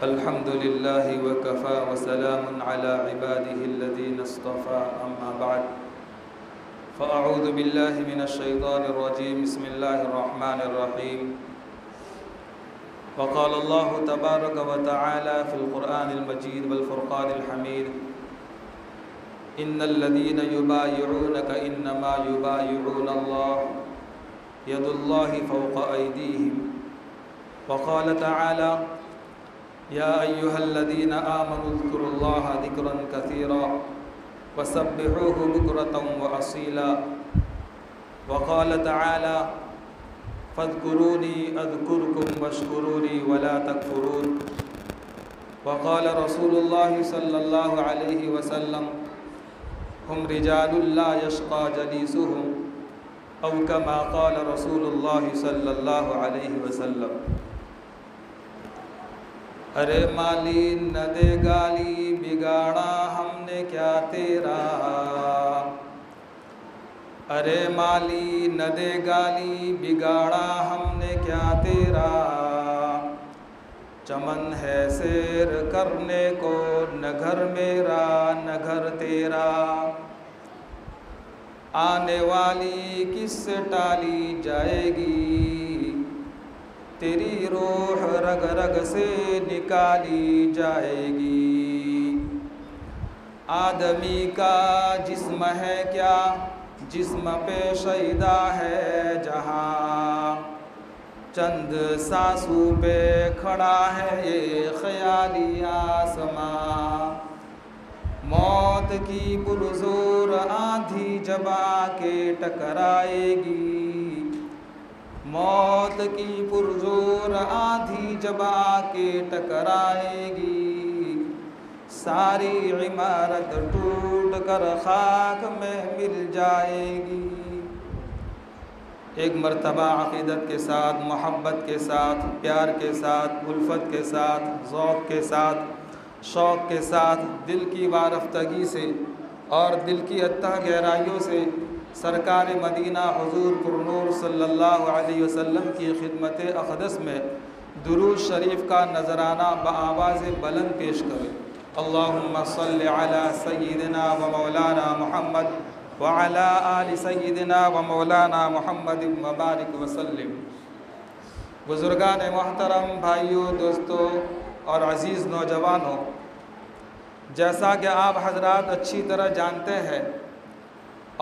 الحمد لله وكفى وسلام على عباده الذين اصطفى أما بعد فأعوذ بالله من الشيطان الرجيم بسم الله الرحمن الرحيم وقال الله تبارك وتعالى في القرآن المجيد والفرقان الحميد إن الذين يبايعونك إنما يبايعون الله يد الله فوق أيديهم وقال تعالى يا أيها الذين آمنوا اذكروا الله ذكرا كثيرا وسبحوه بكرة وأصيلا وقال تعالى فاذكروني أذكركم واشكروا لي ولا تكفرون وقال رسول الله صلى الله عليه وسلم هم رجال لا يشقى جليسهم أو كما قال رسول الله صلى الله عليه وسلم ارے مالی نہ دے گالی بگاڑا ہم نے کیا تیرا، ارے مالی نہ دے گالی بگاڑا ہم نے کیا تیرا، چمن ہے سیر کرنے کو نہ گھر میرا نہ گھر تیرا، آنے والی کس سے ٹالی جائے گی، تیری روح رگ رگ سے نکالی جائے گی، آدمی کا جسم ہے کیا جسم پہ شیدا ہے جہاں، چند سانسوں پہ کھڑا ہے یہ خیالی آسماں، موت کی پرزور آندھی جب آ کے ٹکرائے گی، موت کی پرزور آندھی جب آ کے ٹکرائے گی، ساری عمارت ٹوٹ کر خاک میں مل جائے گی۔ ایک مرتبہ عقیدت کے ساتھ، محبت کے ساتھ، پیار کے ساتھ، الفت کے ساتھ، ذوق کے ساتھ، شوق کے ساتھ، دل کی وارفتگی سے اور دل کی اتہ گہرائیوں سے سرکار مدینہ حضور پرنور صلی اللہ علیہ وسلم کی خدمت اقدس میں درود شریف کا نذرانہ بآواز بلند پیش کریں۔ اللہم صلی علی سیدنا و مولانا محمد وعلی آل سیدنا و مولانا محمد مبارک وسلم۔ بزرگان محترم، بھائیوں، دوستوں اور عزیز نوجوانوں، جیسا کہ آپ حضرات اچھی طرح جانتے ہیں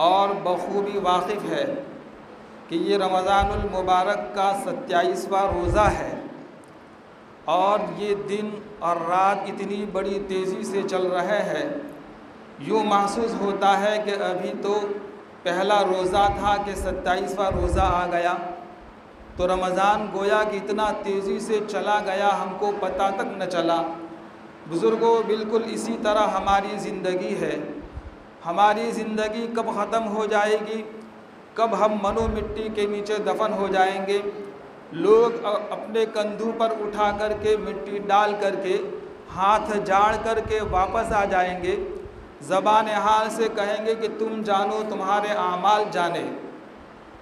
اور بخوبی واقف ہے کہ یہ رمضان المبارک کا 27واں روزہ ہے، اور یہ دن اور رات اتنی بڑی تیزی سے چل رہے ہیں، یوں محسوس ہوتا ہے کہ ابھی تو پہلا روزہ تھا کہ 27واں روزہ آ گیا، تو رمضان گویا کہ اتنا تیزی سے چلا گیا ہم کو پتہ تک نہ چلا۔ بزرگوں، بالکل اسی طرح ہماری زندگی ہے، ہماری زندگی کب ختم ہو جائے گی، کب ہم منو مٹی کے نیچے دفن ہو جائیں گے، لوگ اپنے کندھوں پر اٹھا کر کے مٹی ڈال کر کے ہاتھ جاڑ کر کے واپس آ جائیں گے، زبان حال سے کہیں گے کہ تم جانو تمہارے اعمال جانے۔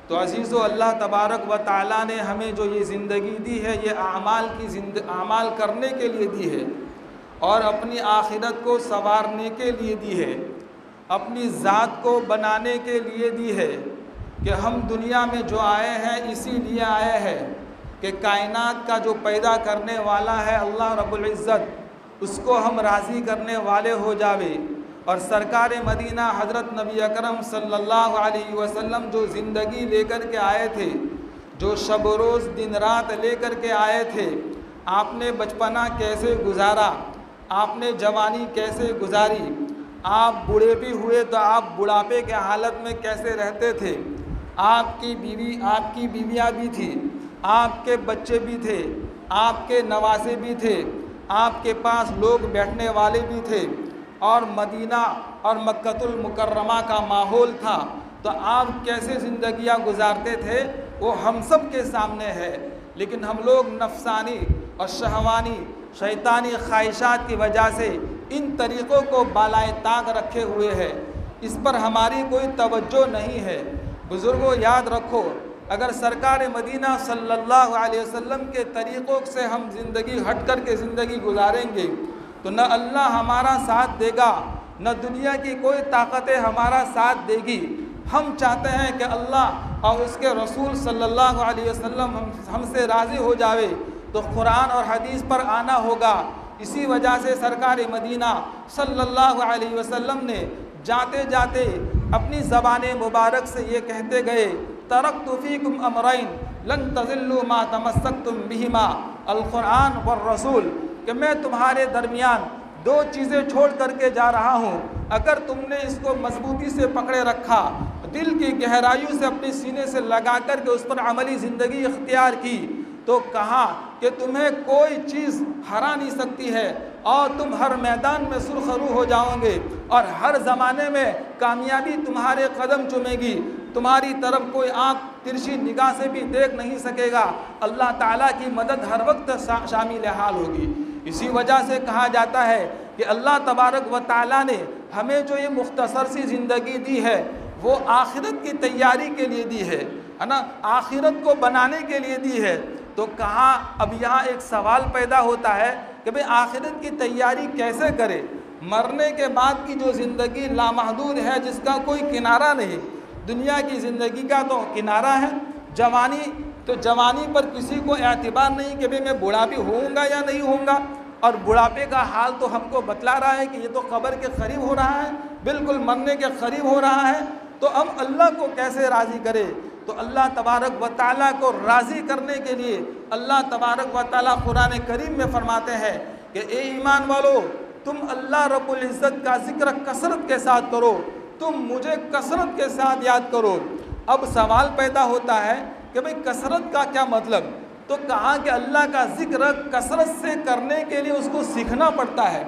تو عزیزو، اللہ تبارک و تعالیٰ نے ہمیں جو یہ زندگی دی ہے، یہ اعمال کرنے کے لیے دی ہے، اور اپنی آخرت کو سنوارنے کے لیے دی ہے، اپنی ذات کو بنانے کے لیے دی ہے، کہ ہم دنیا میں جو آئے ہیں اسی لیے آئے ہیں کہ کائنات کا جو پیدا کرنے والا ہے اللہ رب العزت، اس کو ہم راضی کرنے والے ہو جاوے۔ اور سرکار مدینہ حضرت نبی اکرم صلی اللہ علیہ وسلم جو زندگی لے کر کے آئے تھے، جو شب و روز دن رات لے کر کے آئے تھے، آپ نے بچپنا کیسے گزارا، آپ نے جوانی کیسے گزاری، آپ بوڑھے بھی ہوئے تو آپ بڑھاپے کے حالت میں کیسے رہتے تھے، آپ کی بیویاں بھی تھیں، آپ کے بچے بھی تھے، آپ کے نواسے بھی تھے، آپ کے پاس لوگ بیٹھنے والے بھی تھے، اور مدینہ اور مکہ المکرمہ کا ماحول تھا، تو آپ کیسے زندگیاں گزارتے تھے وہ ہم سب کے سامنے ہے۔ لیکن ہم لوگ نفسانی اور شہوانی شیطانی خواہشات کی وجہ سے ان طریقوں کو بالائے طاق رکھے ہوئے ہیں، اس پر ہماری کوئی توجہ نہیں ہے۔ بزرگوں، یاد رکھو، اگر سرکار مدینہ صلی اللہ علیہ وسلم کے طریقوں سے ہم زندگی ہٹ کر کے زندگی گزاریں گے تو نہ اللہ ہمارا ساتھ دے گا، نہ دنیا کی کوئی طاقتیں ہمارا ساتھ دے گی۔ ہم چاہتے ہیں کہ اللہ اور اس کے رسول صلی اللہ علیہ وسلم ہم سے راضی ہو جاوے تو قرآن اور حدیث پر آنا ہوگا۔ اسی وجہ سے سرکار مدینہ صلی اللہ علیہ وسلم نے جاتے جاتے اپنی زبان مبارک سے یہ کہتے گئے، ترکت فیکم امرین لن تضلوا ما تمسکتم بہما القرآن والرسول، کہ میں تمہارے درمیان دو چیزیں چھوڑ کر کے جا رہا ہوں، اگر تم نے اس کو مضبوطی سے پکڑے رکھا، دل کی گہرائیوں سے اپنے سینے سے لگا کر کے اس پر عملی زندگی اختیار کی، تو کہا کہ تمہیں کوئی چیز ہرا نہیں سکتی ہے اور تم ہر میدان میں سرخرو ہو جاؤ گے اور ہر زمانے میں کامیابی تمہارے قدم چومے گی، تمہاری طرف کوئی آنکھ ترچھی نگاہ سے بھی دیکھ نہیں سکے گا، اللہ تعالیٰ کی مدد ہر وقت شامل حال ہوگی۔ اسی وجہ سے کہا جاتا ہے کہ اللہ تبارک و تعالیٰ نے ہمیں جو یہ مختصر سی زندگی دی ہے وہ آخرت کی تیاری کے لیے دی ہے نا، آخرت کو بنانے کے لیے دی ہے۔ تو کہاں اب یہاں ایک سوال پیدا ہوتا ہے کہ بھئی آخرت کی تیاری کیسے کرے؟ مرنے کے بعد کی جو زندگی لامحدود ہے، جس کا کوئی کنارہ نہیں، دنیا کی زندگی کا تو کنارہ ہے، جوانی، تو جوانی پر کسی کو اعتبار نہیں کہ بھئی میں بڑھاپی ہوں گا یا نہیں ہوں گا، اور بڑھاپے کا حال تو ہم کو بتلا رہا ہے کہ یہ تو قبر کے قریب ہو رہا ہے، بالکل مرنے کے قریب ہو رہا ہے، تو ہم اللہ کو کیسے راضی کرے؟ تو اللہ تبارک و تعالیٰ کو راضی کرنے کے لیے اللہ تبارک و تعالیٰ قرآن کریم میں فرماتے ہیں کہ اے ایمان والو، تم اللہ رب العزت کا ذکر کثرت کے ساتھ کرو، تم مجھے کثرت کے ساتھ یاد کرو۔ اب سوال پیدا ہوتا ہے کہ بھئی کثرت کا کیا مطلب؟ تو کہا کہ اللہ کا ذکر کثرت سے کرنے کے لیے اس کو سیکھنا پڑتا ہے۔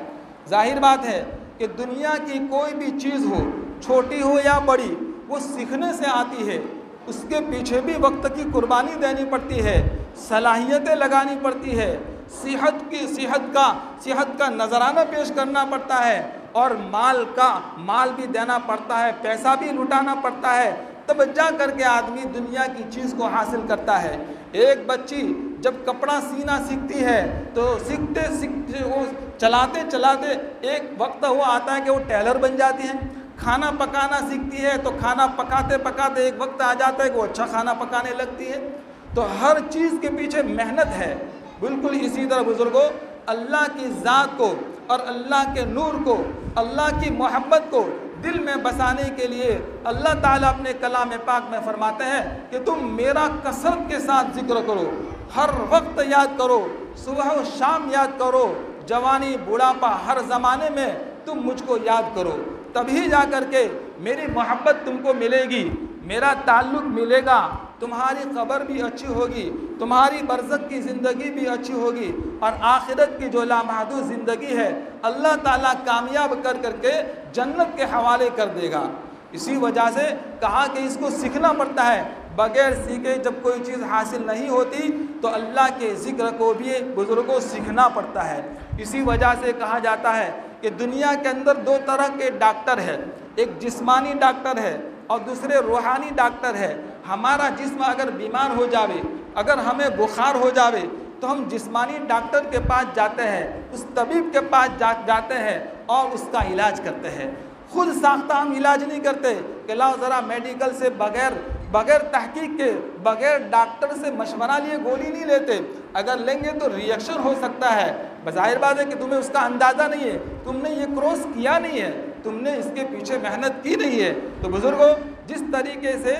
ظاہر بات ہے کہ دنیا کی کوئی بھی چیز ہو، چھوٹی ہو یا بڑی، وہ سیکھنے سے آتی ہے، اس کے پیچھے بھی وقت کی قربانی دینی پڑتی ہے، صلاحیتیں لگانی پڑتی ہے، صحت کا نذرانہ پیش کرنا پڑتا ہے، اور مال بھی دینا پڑتا ہے، پیسہ بھی لٹانا پڑتا ہے، تب جا کر کے آدمی دنیا کی چیز کو حاصل کرتا ہے۔ ایک بچی جب کپڑا سینا سیکھتی ہے تو سیکھتے وہ چلاتے ایک وقت وہ آتا ہے کہ وہ ٹیلر بن جاتی ہے۔ کھانا پکانا سیکھتی ہے تو کھانا پکاتے ایک وقت آ جاتا ہے کہ وہ اچھا کھانا پکانے لگتی ہے۔ تو ہر چیز کے پیچھے محنت ہے۔ بالکل اسی طرح بزرگوں، اللہ کی ذات کو اور اللہ کے نور کو، اللہ کی محبت کو دل میں بسانے کے لیے اللہ تعالیٰ اپنے کلام پاک میں فرماتے ہیں کہ تم میرا کثرت کے ساتھ ذکر کرو، ہر وقت یاد کرو، صبح و شام یاد کرو، جوانی بڑھاپا ہر زمانے میں تم مجھ کو یاد کرو، تبھی جا کر کے میری محبت تم کو ملے گی، میرا تعلق ملے گا، تمہاری قبر بھی اچھی ہوگی، تمہاری برزخ کی زندگی بھی اچھی ہوگی، اور آخرت کی جو لامحدود زندگی ہے اللہ تعالیٰ کامیاب کر کے جنت کے حوالے کر دے گا۔ اسی وجہ سے کہا کہ اس کو سیکھنا پڑتا ہے، بغیر سیکھے جب کوئی چیز حاصل نہیں ہوتی تو اللہ کے ذکر کو بھی بزرگوں سیکھنا پڑتا ہے۔ اسی وجہ سے کہا جاتا ہے کہ دنیا کے اندر دو طرح کے ڈاکٹر ہیں، ایک جسمانی ڈاکٹر ہے اور دوسرے روحانی ڈاکٹر ہے۔ ہمارا جسم اگر بیمار ہو جاوے، اگر ہمیں بخار ہو جاوے تو ہم جسمانی ڈاکٹر کے پاس جاتے ہیں، اس طبیب کے پاس جاتے ہیں اور اس کا علاج کرتے ہیں۔ خود ساختہ ہم علاج نہیں کرتے کہ لاؤ ذرا میڈیکل سے بغیر تحقیق کے، بغیر ڈاکٹر سے مشورہ لیے گولی نہیں لیتے، اگر لیں گے تو ریئیکشن ہو سکتا ہے۔ بظاہر بات ہے کہ تمہیں اس کا اندازہ نہیں ہے، تم نے یہ کورس کیا نہیں ہے، تم نے اس کے پیچھے محنت کی نہیں ہے۔ تو بزرگوں، جس طریقے سے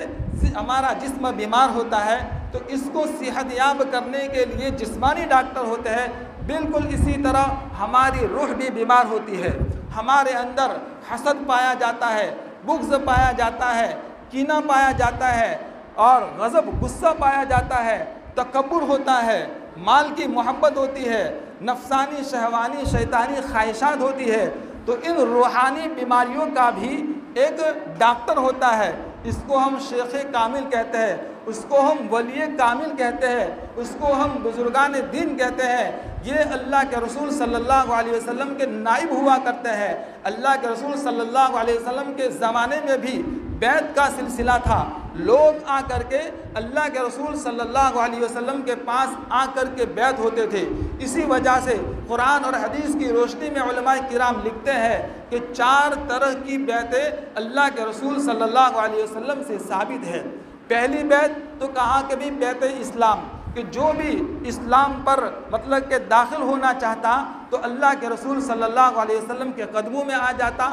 ہمارا جسم بیمار ہوتا ہے تو اس کو صحت یاب کرنے کے لیے جسمانی ڈاکٹر ہوتے ہیں، بالکل اسی طرح ہماری روح بھی بیمار ہوتی ہے۔ ہمارے اندر حسد پایا جاتا ہے، بغض پایا جاتا ہے، کینہ پایا جاتا ہے، اور غضب، غصہ پایا جاتا ہے، تکبر ہوتا ہے، مال کی محبت ہوتی ہے، نفسانی، شہوانی، شیطانی خواہشات ہوتی ہے۔ تو ان روحانی بیماریوں کا بھی ایک ڈاکٹر ہوتا ہے، اس کو ہم شیخ کامل کہتے ہیں، اس کو ہم ولی کامل کہتے ہیں، اس کو ہم بزرگان دین کہتے ہیں۔ یہ اللہ کے رسول صلی اللہ علیہ وسلم کے نائب ہوا کرتے ہیں۔ اللہ کے رسول صلی اللہ علیہ وسلم کے زمانے میں بھی بیعت کا سلسلہ تھا۔ لوگ آ کر کے اللہ کے رسول صلی اللہ علیہ وسلم کے پاس آ کر کے بیعت ہوتے تھے۔ اسی وجہ سے قرآن اور حدیث کی روشنی میں علماء کرام لکھتے ہیں کہ 4 طرح کی بیعتیں اللہ کے رسول صلی اللہ علیہ وسلم سے ثابت ہے۔ پہلی بیعت تو کہا کہ بھی بیعت اسلام، کہ جو بھی اسلام پر مطلب کہ داخل ہونا چاہتا تو اللہ کے رسول صلی اللہ علیہ وسلم کے قدموں میں آ جاتا،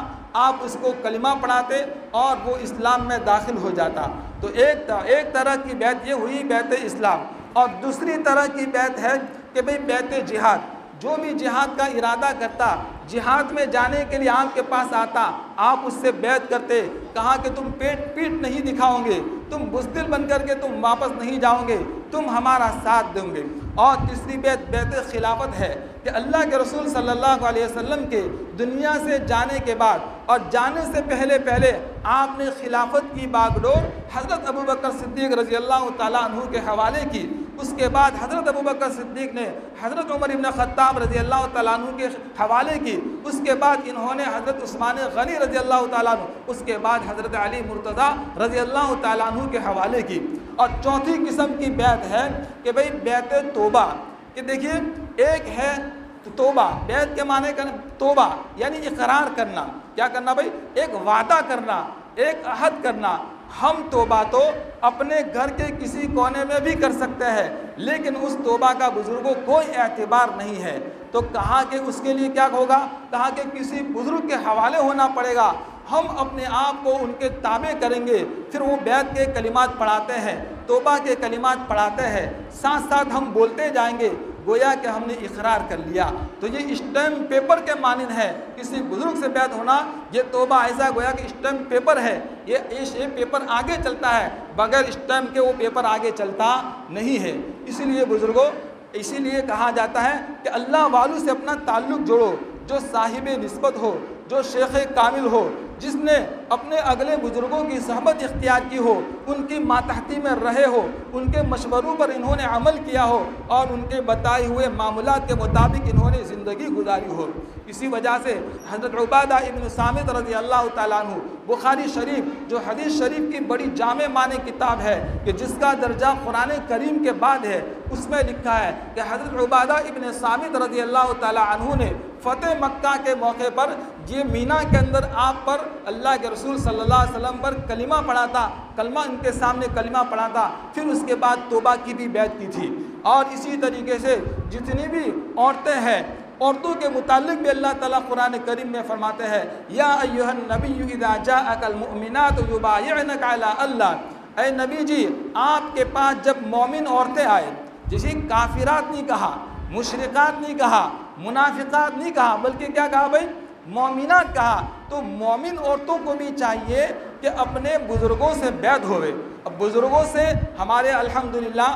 آپ اس کو کلمہ پڑھاتے اور وہ اسلام میں داخل ہو جاتا۔ تو ایک طرح کی بیعت یہ ہوئی بیعت اسلام۔ اور دوسری طرح کی بیعت ہے کہ بھئی بیعت جہاد، جو بھی جہاد کا ارادہ کرتا، جہاد میں جانے کے لیے آپ کے پاس آتا، آپ اس سے بیعت کرتے، کہا کہ تم پیٹ نہیں دکھاؤ گے، تم بزدل بن کر کے تم واپس نہیں جاؤ گے، تم ہمارا ساتھ دو گے۔ اور تیسری بیعت خلافت ہے کہ اللہ کے رسول صلی اللہ علیہ وسلم کے دنیا سے جانے کے بعد اور جانے سے پہلے آپ نے خلافت کی باگڈور حضرت ابوبکر صدیق رضی اللہ تعالیٰ عنہ کے حوالے کی۔ اس کے بعد حضرت ابوبکر صدیق نے حضرت عمر بن خطاب رضی اللہ تعالیٰ عنہ کے حوالے کی۔ اس کے بعد انہوں نے حضرت عثمان غنی رضی اللہ تعالیٰ عنہ، اس کے بعد حضرت علی مرتضیٰ رضی اللہ تعالیٰ عنہ کے حوالے کی۔ اور چوتھی قسم کی بیعت ہے کہ بھئی بیعت توبہ، کہ دیکھیے ایک ہے توبہ، بیعت کے معنی کا توبہ یعنی اقرار کرنا، کیا کرنا بھئی؟ ایک وعدہ کرنا، ایک عہد کرنا۔ ہم توبہ تو اپنے گھر کے کسی کونے میں بھی کر سکتے ہیں، لیکن اس توبہ کا بزرگوں کوئی اعتبار نہیں ہے۔ تو کہا کہ اس کے لیے کیا ہوگا؟ کہا کہ کسی بزرگ کے حوالے ہونا پڑے گا، ہم اپنے آپ کو ان کے تابع کریں گے، پھر وہ بیعت کے کلمات پڑھاتے ہیں، توبہ کے کلمات پڑھاتے ہیں، ساتھ ساتھ ہم بولتے جائیں گے گویا کہ ہم نے اقرار کر لیا۔ تو یہ اسٹیمپ پیپر کے مانند ہے، کسی بزرگ سے بیعت ہونا، یہ توبہ ایسا گویا کہ اسٹیمپ پیپر ہے، یہ پیپر آگے چلتا ہے، بغیر اسٹیمپ کے وہ پیپر آگے چلتا نہیں ہے۔ اسی لیے بزرگوں، اسی لیے کہا جاتا ہے کہ اللہ والوں سے اپنا تعلق جوڑو، جو صاحب نسبت ہو، جو شیخ کامل ہو، جس نے اپنے اگلے بزرگوں کی صحبت اختیار کی ہو، ان کی ماتحتی میں رہے ہو، ان کے مشوروں پر انہوں نے عمل کیا ہو اور ان کے بتائے ہوئے معمولات کے مطابق انہوں نے زندگی گزاری ہو۔ اسی وجہ سے حضرت عبادہ ابن صامت رضی اللہ تعالیٰ عنہ، بخاری شریف جو حدیث شریف کی بڑی جامع معنی کتاب ہے کہ جس کا درجہ قرآن کریم کے بعد ہے، اس میں لکھا ہے کہ حضرت عبادہ ابن صامت رضی اللہ تعالیٰ عنہ نے فتح مکہ کے موقع پر یہ مینا کے اندر آپ پر اللہ کے رسول صلی اللہ علیہ وسلم پر کلمہ پڑھا تھا، کلمہ ان کے سامنے کلمہ پڑھا تھا، پھر اس کے بعد توبہ کی بھی بیعت کی تھی۔ اور اسی طریقے سے جتنی بھی عورتیں ہیں، عورتوں کے متعلق بھی اللہ تعالیٰ قرآن کریم میں فرماتے ہیں یا ایھا النبی اذا جاءک المؤمنات یبایعنک علی اللہ، اے نبی جی آپ کے پاس جب مومن عورتیں آئے، جسے کافرات نہیں کہا، مشرکات نہیں کہا، منافقات نہیں کہا، بلکہ کیا کہا بھائی؟ مومنات کہا۔ تو مومن عورتوں کو بھی چاہیے کہ اپنے بزرگوں سے بیعت ہوئے۔ اب بزرگوں سے ہمارے الحمدللہ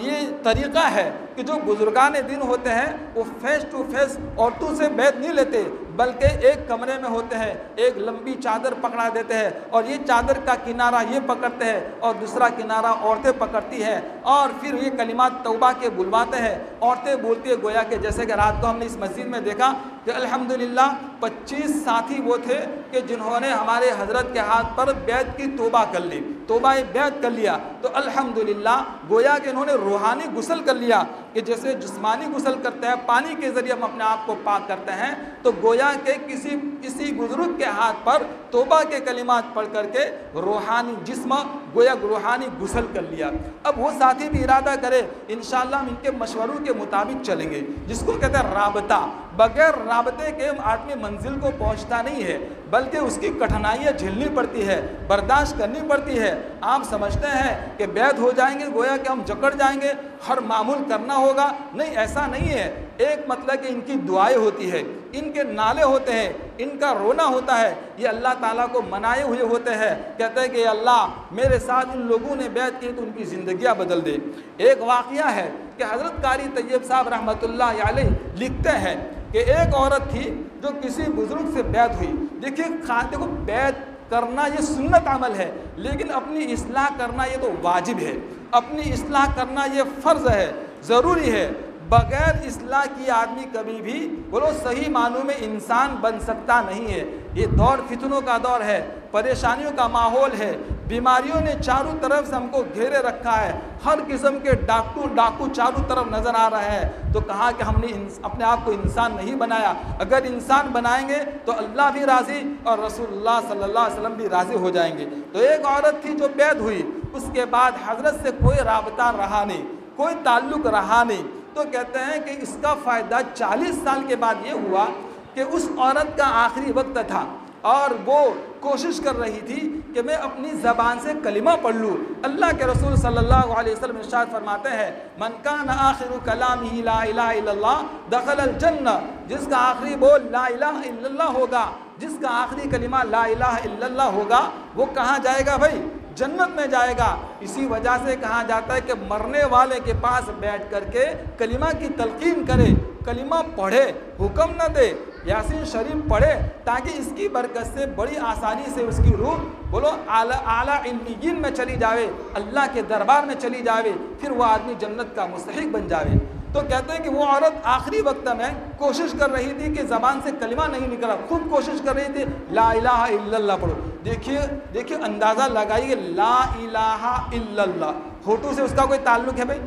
یہ طریقہ ہے کہ جو بزرگان دین ہوتے ہیں وہ فیس ٹو فیس عورتوں سے بیعت نہیں لیتے، بلکہ ایک کمرے میں ہوتے ہیں، ایک لمبی چادر پکڑا دیتے ہیں اور یہ چادر کا کنارہ یہ پکڑتے ہیں اور دوسرا کنارہ عورتیں پکڑتی ہیں، اور پھر یہ کلمات توبہ کے بلواتے ہیں، عورتیں بولتی ہے گویا کہ جیسے کہ رات کو ہم نے اس مسجد میں دیکھا کہ الحمدللہ 25 ساتھی وہ تھے کہ جنہوں نے ہمارے حضرت کے ہاتھ پر بیعت کی توبہ کر لی، توبہ بیعت کر لیا۔ تو الحمدللہ گویا کہ انہوں نے روحانی غسل کر لیا، کہ جیسے جسمانی غسل کرتے ہیں پانی کے ذریعے ہم اپنے آپ کو پاک کرتے ہیں، تو گویا کہ کسی بزرگ کے ہاتھ پر توبہ کے کلمات پڑھ کر کے روحانی جسم گویا روحانی غسل کر لیا۔ اب وہ ساتھی بھی ارادہ کرے انشاءاللہ ہم ان کے مشوروں کے مطابق چلیں گے، جس کو کہتے ہیں رابطہ۔ بغیر رابطے کے آدمی منزل کو پہنچتا نہیں ہے، بلکہ اس کی کٹھنائیاں جھیلنی پڑتی ہے، برداشت کرنی پڑتی ہے۔ آپ سمجھتے ہیں کہ بیعت ہو جائیں گے گویا کہ ہم جکڑ جائیں گے، ہر معمول کرنا ہوگا، نہیں ایسا نہیں ہے۔ ایک مطلب کہ ان کی دعائیں ہوتی ہے، ان کے نالے ہوتے ہیں، ان کا رونا ہوتا ہے، یہ اللہ تعالیٰ کو منائے ہوئے ہوتے ہیں، کہتے ہیں کہ اللہ میرے ساتھ ان لوگوں نے بیعت کی تو ان کی زندگیاں بدل دے۔ ایک واقعہ ہے کہ حضرت قاری طیب صاحب رحمۃ اللہ علیہ لکھتے ہیں کہ ایک عورت تھی جو کسی بزرگ سے بیعت ہوئی۔ دیکھو بیعت کرنا یہ سنت عمل ہے، لیکن اپنی اصلاح کرنا یہ تو واجب ہے، اپنی اصلاح کرنا یہ فرض ہے، ضروری ہے۔ بغیر اصلاح کی آدمی کبھی بھی بولو صحیح معنوں میں انسان بن سکتا نہیں ہے۔ یہ دور فتنوں کا دور ہے، پریشانیوں کا ماحول ہے، بیماریوں نے چاروں طرف سے ہم کو گھیرے رکھا ہے، ہر قسم کے ڈاکو چاروں طرف نظر آ رہے ہیں۔ تو کہا کہ ہم نے اپنے آپ کو انسان نہیں بنایا، اگر انسان بنائیں گے تو اللہ بھی راضی اور رسول اللہ صلی اللہ علیہ وسلم بھی راضی ہو جائیں گے۔ تو ایک عورت تھی جو بیعت ہوئی، اس کے بعد حضرت سے کوئی رابطہ رہا نہیں، کوئی تعلق رہا نہیں۔ تو کہتے ہیں کہ اس کا فائدہ 40 سال کے بعد یہ ہوا کہ اس عورت کا آخری وقت تھا اور وہ کوشش کر رہی تھی کہ میں اپنی زبان سے کلمہ پڑھ لوں۔ اللہ کے رسول صلی اللہ علیہ وسلم ارشاد فرماتے ہیں من کان آخر کلامہ لا الہ الا اللہ دخل الجنہ، جس کا آخری بول لا الہ الا اللہ ہوگا، جس کا آخری کلمہ لا الہ الا اللہ ہوگا، وہ کہاں جائے گا بھائی؟ جنت میں جائے گا۔ اسی وجہ سے کہا جاتا ہے کہ مرنے والے کے پاس بیٹھ کر کے کلمہ کی تلقین کرے، کلمہ پڑھے، حکم نہ دے، یاسین شریف پڑھے، تاکہ اس کی برکت سے بڑی آسانی سے اس کی روح بولو اعلیٰ علین میں چلی جاوے، اللہ کے دربار میں چلی جاوے، پھر وہ آدمی جنت کا مستحق بن جاوے۔ تو کہتے ہیں کہ وہ عورت آخری وقت میں کوشش کر رہی تھی کہ زبان سے کلمہ نہیں نکلا، خوب کوشش کر رہی تھی لا الہ الا اللہ پڑھو۔ دیکھیے اندازہ لگائیے، لا الہ الا اللہ، ہونٹوں سے اس کا کوئی تعلق ہے بھائی؟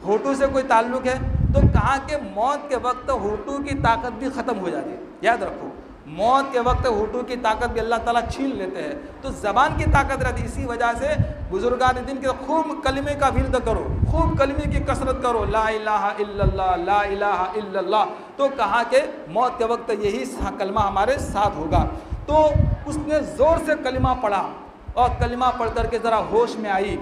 ہونٹوں سے کوئی تعلق ہے؟ تو کہا کہ موت کے وقت ہونٹوں کی طاقت بھی ختم ہو جاتی ہے، یاد رکھو، موت کے وقت ہونٹوں کی طاقت بھی اللہ تعالیٰ چھین لیتے ہیں، تو زبان کی طاقت رہتی۔ اسی وجہ سے بزرگان دین کے خوب کلمے کا ورد کرو، خوب کلمے کی کثرت کرو، لا الہ الا اللہ لا الہ الا اللہ۔ تو کہا کہ موت کے وقت یہی کلمہ ہمارے ساتھ ہوگا۔ تو اس نے زور سے کلمہ پڑھا اور کلمہ پڑھ کر کے ذرا ہوش میں آئی۔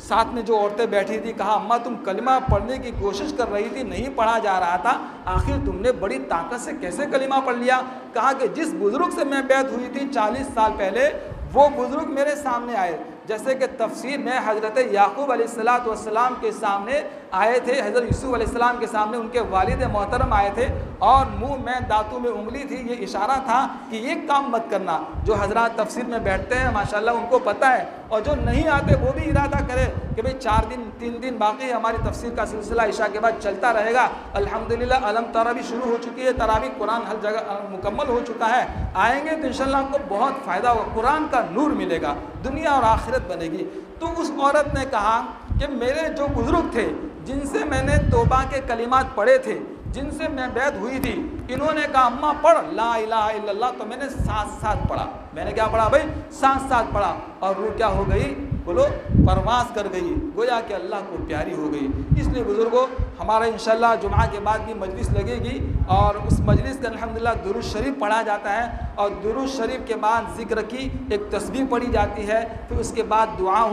ساتھ میں جو عورتیں بیٹھی تھی کہا اماں تم کلمہ پڑھنے کی کوشش کر رہی تھی، نہیں پڑھا جا رہا تھا، آخر تم نے بڑی طاقت سے کیسے کلمہ پڑھ لیا؟ کہا کہ جس بزرگ سے میں بیعت ہوئی تھی 40 سال پہلے، وہ بزرگ میرے سامنے آئے۔ جیسے کہ تفسیر میں حضرت یعقوب علیہ السلام کے سامنے آئے تھے، حضرت یوسف علیہ السلام کے سامنے ان کے والد محترم آئے تھے اور منہ میں دانتوں میں انگلی تھی، یہ اشارہ تھا کہ یہ کام مت کرنا۔ جو حضرات تفسیر میں بیٹھتے ہیں ماشاءاللہ ان کو پتہ ہے، اور جو نہیں آتے وہ بھی ارادہ کرے کہ بھئی 4 دن 3 دن باقی ہماری تفسیر کا سلسلہ عشاء کے بعد چلتا رہے گا۔ الحمدللہ علم ترا بھی شروع ہو چکی ہے، تراویح قرآن ہر جگہ مکمل ہو چکا ہے، آئیں گے تو انشاءاللہ آپ کو بہت فائدہ ہوگا، قرآن کا نور ملے گا، دنیا اور آخرت بنے گی۔ تو اس عورت نے کہا کہ میرے جو بزرگ تھے جن سے میں نے توبہ کے کلمات پڑھے تھے، جن سے میں بیعت ہوئی تھی، انہوں نے کہا اماں پڑھ لا الہ الا اللہ، تو میں نے ساتھ پڑھا۔ میں نے کیا پڑھا بھائی؟ ساتھ پڑھا، اور روح کیا ہو گئی؟ بولو پرواز کر گئی، گویا کہ اللہ کو پیاری ہو گئی۔ اس لیے بزرگوں ہمارا انشاءاللہ جمعہ کے بعد بھی مجلس لگے گی، اور اس مجلس کا الحمدللہ درود شریف پڑھا جاتا ہے، اور درود شریف کے بعد ذکر کی ایک تسبیح پڑھی جاتی ہے، پھر اس کے بعد دعا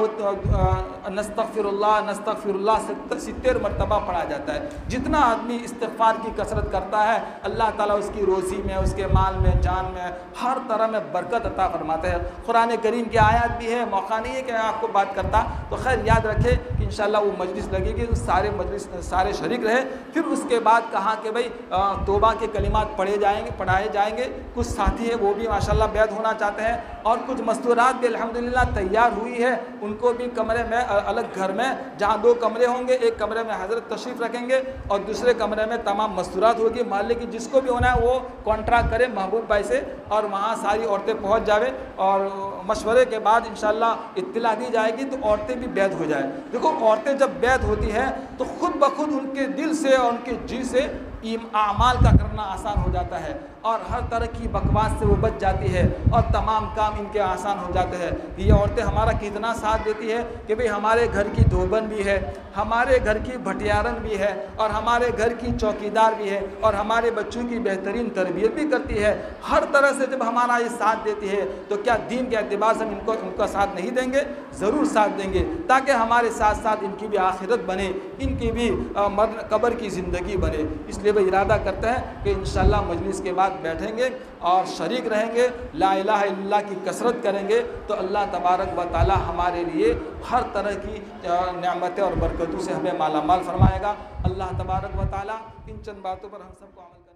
نستغفر اللہ 70 مرتبہ پڑھا جاتا ہے۔ جتنا آدمی استغفار کی کثرت کرتا ہے اللہ تعالیٰ اس کی روزی میں، اس کے مال میں، جان میں، ہر طرح میں برکت عطا فرماتے ہیں۔ قرآن کریم کی آیات بھی ہے، موقع نہیں ہے کہ میں آپ کو بات کرتا، تو خیر یاد رکھے کہ انشاءاللہ وہ مجلس لگے گی، سارے شریک رہے۔ پھر اس کے بعد کہا کہ بھئی توبہ کے کلمات پڑھائے جائیں گے۔ کچھ ساتھی ہیں وہ بھی ماشاءاللہ بیعت ہونا چاہتے ہیں، اور کچھ مستورات بھی الحمدللہ تیار ہوئی ہے، ان کو بھی کمرے میں الگ گھر میں جہاں 2 کمرے ہوں گے، ایک کمرے میں حضرت تشریف رکھیں گے اور دوسرے کمرے میں تمام مستورات ہوگی۔ محلے کی جس کو بھی ہونا ہے وہ کانٹریکٹ کرے محبوب بھائی سے، اور وہاں ساری عورتیں پہنچ جاوے، اور مشورے کے بعد انشاءاللہ اطلاع دی جائے گی تو عورتیں بھی بیعت ہو جائے۔ دیکھو عورتیں جب بیعت ہوتی ہے تو خود بخود ان کے دل سے اور ان کے جی سے اعمال کا کرنا آسان ہو جاتا ہے، اور ہر طرح کی بکواس سے وہ بچ جاتی ہے، اور تمام کام ان کے آسان ہو جاتے ہیں۔ یہ عورتیں ہمارا کتنا ساتھ دیتی ہے کہ بھئی ہمارے گھر کی دھوبن بھی ہے، ہمارے گھر کی بھٹیارن بھی ہے، اور ہمارے گھر کی چوکیدار بھی ہے، اور ہمارے بچوں کی بہترین تربیت بھی کرتی ہے۔ ہر طرح سے جب ہمارا یہ ساتھ دیتی ہے تو کیا دین کے اعتبار سے ہم ان کا ساتھ نہیں دیں گے؟ ضرور ساتھ دیں گے، تاکہ ہمارے ساتھ ساتھ ان کی بھی آخرت بنے، ان کی بھی قبر کی زندگی بنے۔ اس لیے وہ ارادہ کرتے ہیں کہ انشاءاللہ مجلس کے بعد بیٹھیں گے اور شریک رہیں گے، لا الہ الا اللہ کی کثرت کریں گے، تو اللہ تبارک و تعالی ہمارے لیے ہر طرح کی نعمتیں اور برکتوں سے ہمیں مالا مال فرمائے گا۔ اللہ تبارک و تعالی ان چند باتوں پر ہم سب کو عمل